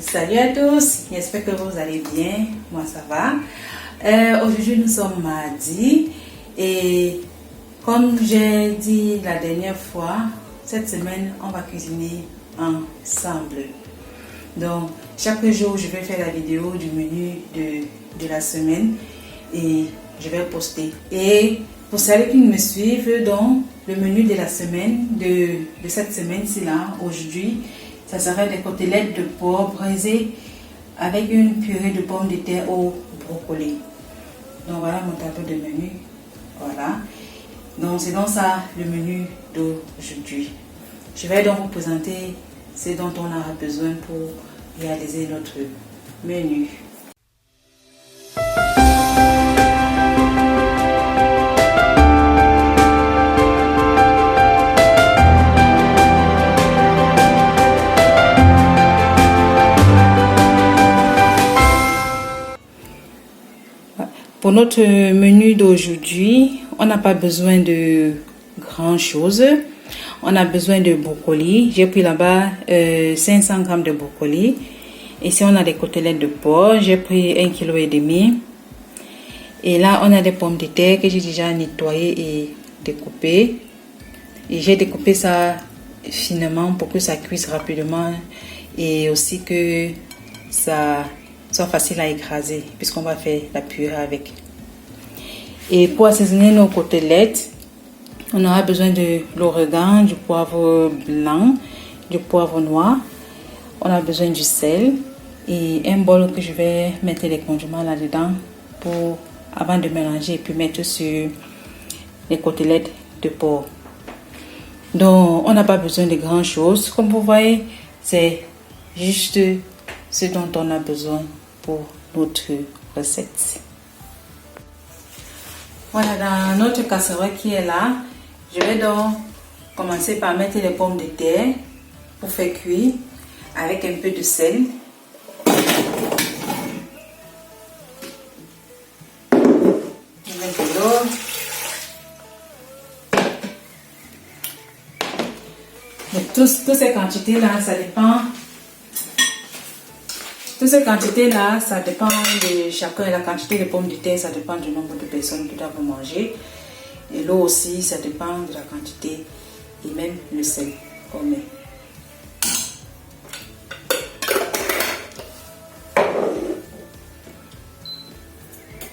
Salut à tous, j'espère que vous allez bien, moi ça va. Aujourd'hui nous sommes mardi et comme j'ai dit la dernière fois, cette semaine on va cuisiner ensemble. Donc chaque jour je vais faire la vidéo du menu de la semaine et je vais poster. Et pour celles qui me suivent, donc le menu de la semaine, de cette semaine-ci là, aujourd'hui, ça sera des côtelettes de porc braisées avec une purée de pommes de terre au brocoli. Donc voilà mon tableau de menu. Voilà. Donc c'est donc ça le menu d'aujourd'hui. Je vais donc vous présenter ce dont on aura besoin pour réaliser notre menu. Pour notre menu d'aujourd'hui, on n'a pas besoin de grand chose. On a besoin de brocoli. J'ai pris là-bas 500 g de brocoli. Ici, on a des côtelettes de porc. J'ai pris 1,5 kg. Et là, on a des pommes de terre que j'ai déjà nettoyées et découpées. Et j'ai découpé ça finement pour que ça cuise rapidement et aussi que ça soit facile à écraser puisqu'on va faire la purée avec. Et pour assaisonner nos côtelettes, on aura besoin de l'origan, du poivre blanc, du poivre noir. On a besoin du sel et un bol que je vais mettre les condiments là-dedans pour avant de mélanger et puis mettre sur les côtelettes de porc. Donc on n'a pas besoin de grand chose. Comme vous voyez, c'est juste ce dont on a besoin pour notre recette. Voilà, dans notre casserole qui est là, je vais donc commencer par mettre les pommes de terre pour faire cuire avec un peu de sel. Je mets de l'eau. Toutes ces quantités là, ça dépend. Toutes ces quantités là, ça dépend de chacun. La quantité de pommes de terre, ça dépend du nombre de personnes qui doivent manger. Et l'eau aussi, ça dépend de la quantité et même le sel qu'on met.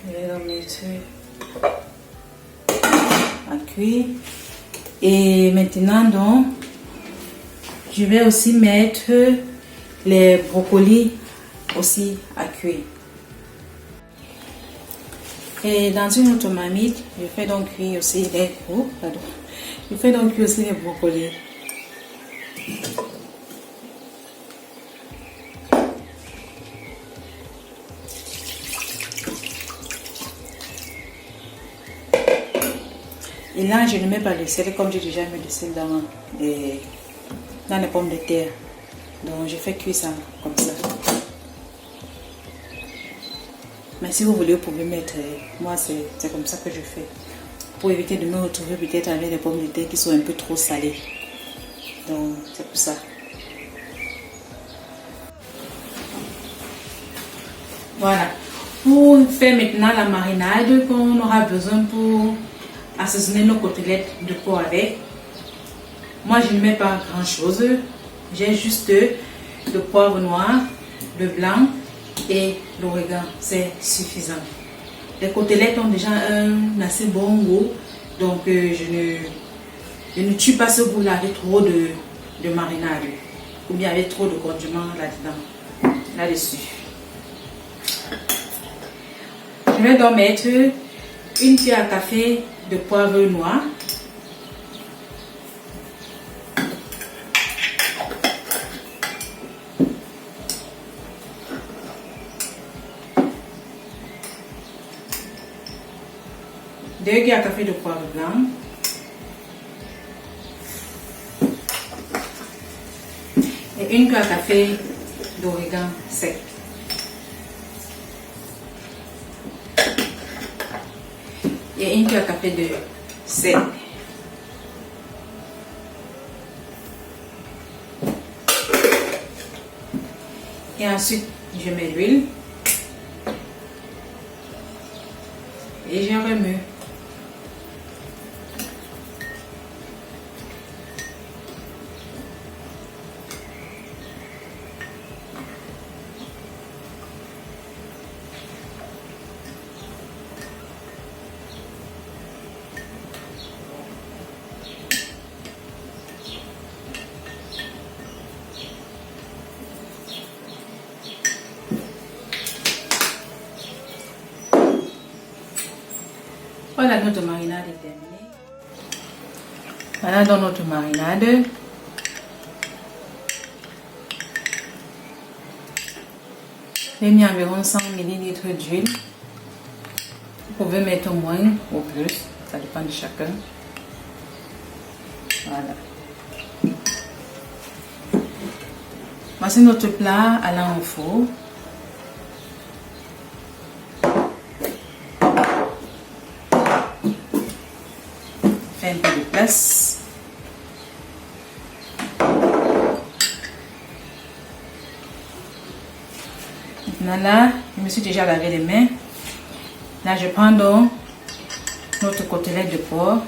Je vais donc mettre à cuire. Et maintenant donc, je vais aussi mettre les brocolis aussi à cuire. Et dans une autre marmite, je fais donc cuire aussi les je fais donc cuire aussi les brocolis. Et là, je ne mets pas le sel comme j'ai déjà mis le sel dans les pommes de terre. Donc, je fais cuire ça comme ça. Mais si vous voulez, vous pouvez mettre. Moi, c'est comme ça que je fais. Pour éviter de me retrouver peut-être avec des pommes de terre qui sont un peu trop salées. Donc, c'est pour ça. Voilà. Pour faire maintenant la marinade qu'on aura besoin pour assaisonner nos côtelettes de porc avec. Moi, je ne mets pas grand chose. J'ai juste le poivre noir, le blanc et l'origan. C'est suffisant. Les côtelettes ont déjà un assez bon goût. Donc, je ne tue pas ce goût-là avec trop de marinade. Ou bien avec trop de condiments là-dedans. Là-dessus. Je vais donc mettre une cuillère à café de poivre noir. Deux cuillères à café de poivre blanc. Et une cuillère à café d'origan sec. Et une cuillère à café de sel. Et ensuite, je mets l'huile. Et je remue. Voilà, notre marinade est terminée. Voilà dans notre marinade. J'ai mis environ 100 ml d'huile. Vous pouvez mettre moins ou plus, ça dépend de chacun. Voilà. Voici notre plat allant au four. Un peu de place. Maintenant là, je me suis déjà lavé les mains. Là, je prends donc notre côtelette de porc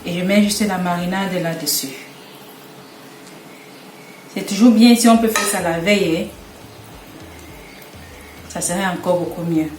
et je mets juste la marinade là-dessus. C'est toujours bien si on peut faire ça la veille. Ça serait encore beaucoup mieux.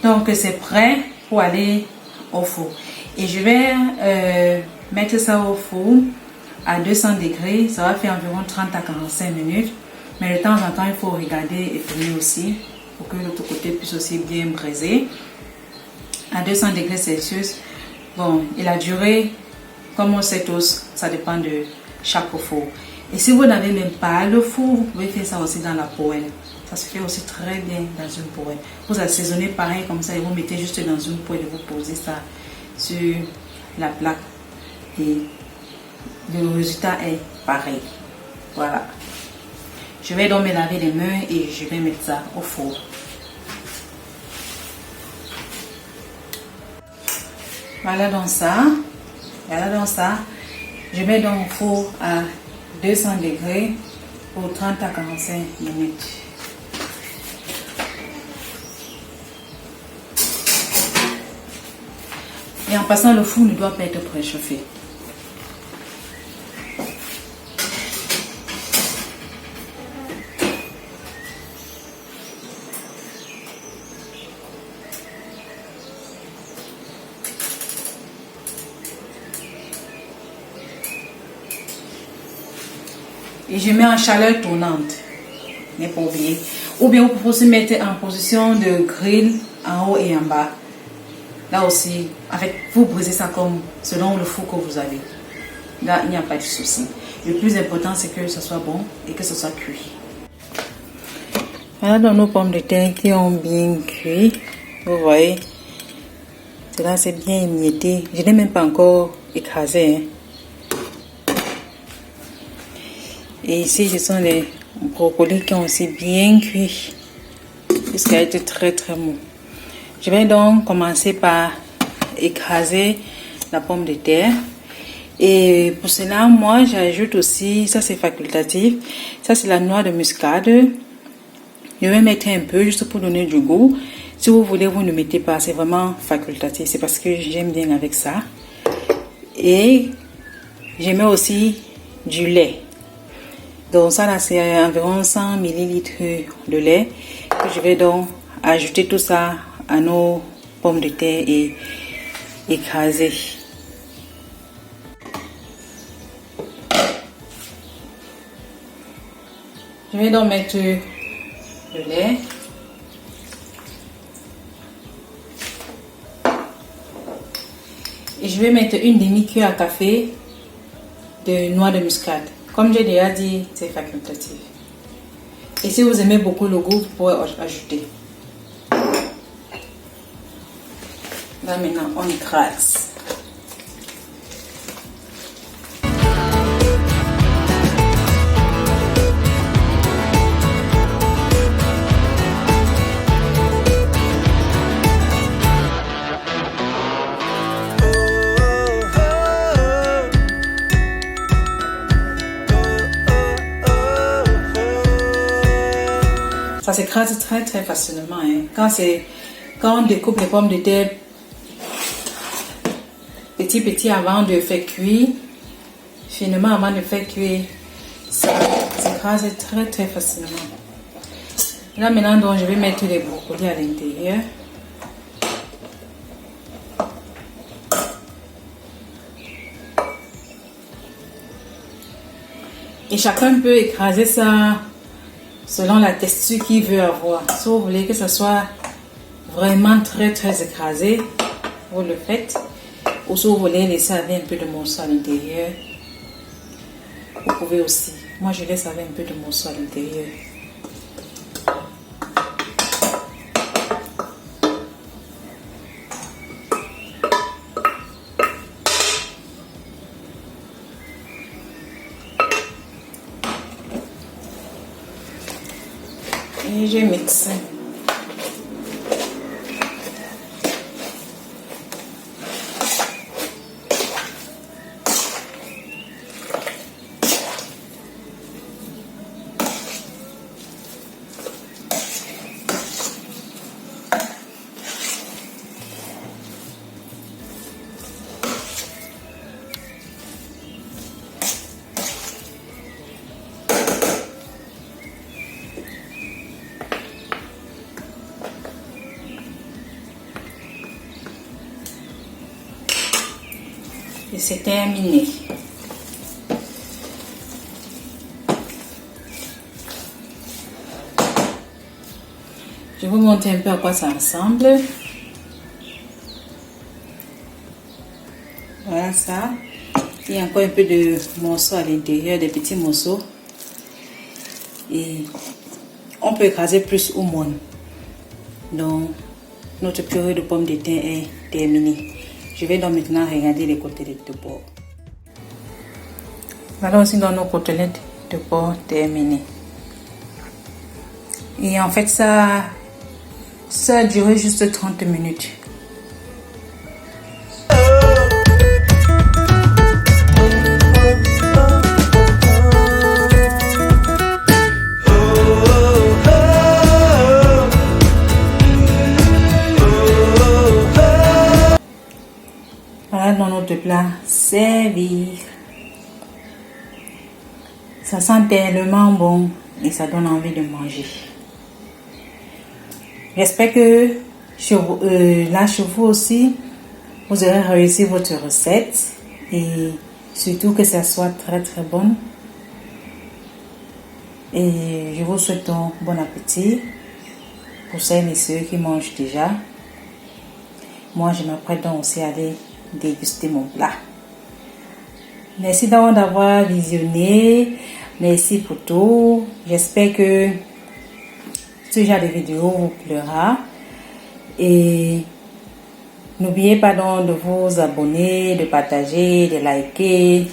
Donc c'est prêt pour aller au four. Et je vais mettre ça au four à 200 degrés. Ça va faire environ 30 à 45 minutes. Mais de temps en temps, il faut regarder et tourner aussi pour que l'autre côté puisse aussi bien braiser. À 200 degrés Celsius. Bon, et la durée, comme on sait tous, ça dépend de chaque four. Et si vous n'avez même pas le four, vous pouvez faire ça aussi dans la poêle. Ça se fait aussi très bien dans une poêle. Vous assaisonnez pareil comme ça et vous mettez juste dans une poêle et vous posez ça sur la plaque. Et le résultat est pareil. Voilà. Je vais donc me laver les mains et je vais mettre ça au four. Voilà donc ça. Voilà donc ça. Je mets donc au four à 200 degrés pour 30 à 45 minutes. Et en passant, le four ne doit pas être préchauffé. Et je mets en chaleur tournante. Mais pas oublier. Ou bien vous pouvez aussi mettre en position de grill en haut et en bas. Là aussi, vous brisez ça comme selon le four que vous avez. Là, il n'y a pas de souci. Le plus important, c'est que ce soit bon et que ce soit cuit. Voilà donc nos pommes de terre qui ont bien cuit. Vous voyez, cela c'est bien émietté. Je n'ai même pas encore écrasé. Et ici, ce sont les brocolis qui ont aussi bien cuit. Jusqu'à être très très mou. Je vais donc commencer par écraser la pomme de terre. Et pour cela, moi, j'ajoute aussi, ça c'est facultatif, ça c'est la noix de muscade. Je vais mettre un peu juste pour donner du goût. Si vous voulez, vous ne mettez pas, c'est vraiment facultatif. C'est parce que j'aime bien avec ça. Et je mets aussi du lait. Donc ça là, c'est environ 100 ml de lait Je vais donc ajouter tout ça à nos pommes de terre et écraser. Je vais donc mettre le lait. Et je vais mettre une demi-cuillère à café de noix de muscade. Comme j'ai déjà dit, c'est facultatif. Et si vous aimez beaucoup le goût, vous pouvez ajouter. Là maintenant, on écrase. Ça s'écrase très facilement. Hein. Quand on découpe les pommes de terre petit avant de faire cuire, finement avant de faire cuire, ça s'écrase très facilement. Là maintenant donc je vais mettre les brocolis à l'intérieur. Et chacun peut écraser ça selon la texture qu'il veut avoir. Si vous voulez que ça soit vraiment très écrasé, vous le faites. Ou si vous voulez laisser avec un peu de morceau à l'intérieur, vous pouvez aussi. Moi je laisse avec un peu de morceau à l'intérieur. Et je mixe. Et c'est terminé. Je vais vous montrer un peu à quoi ça ressemble. Voilà ça. Il y a encore un peu de morceaux à l'intérieur, des petits morceaux. Et on peut écraser plus ou moins. Donc, notre purée de pommes de terre est terminée. Je vais donc maintenant regarder les côtelettes de porc. Voilà aussi dans nos côtelettes de porc terminées. Et en fait, ça a duré juste 30 minutes. Dans notre plat servi. Ça sent tellement bon et ça donne envie de manger. J'espère que là chez vous aussi vous aurez réussi votre recette et surtout que ça soit très bon. Et je vous souhaite un bon appétit pour celles et ceux qui mangent déjà. Moi je m'apprête donc aussi à aller déguster mon plat. Merci d'avoir visionné. Merci pour tout. J'espère que ce genre de vidéo vous plaira. Et n'oubliez pas donc de vous abonner, de partager, de liker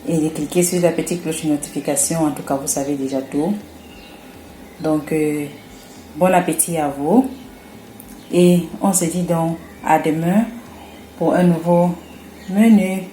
et de cliquer sur la petite cloche de notification. En tout cas, vous savez déjà tout. Donc, bon appétit à vous. Et on se dit donc à demain pour un nouveau menu.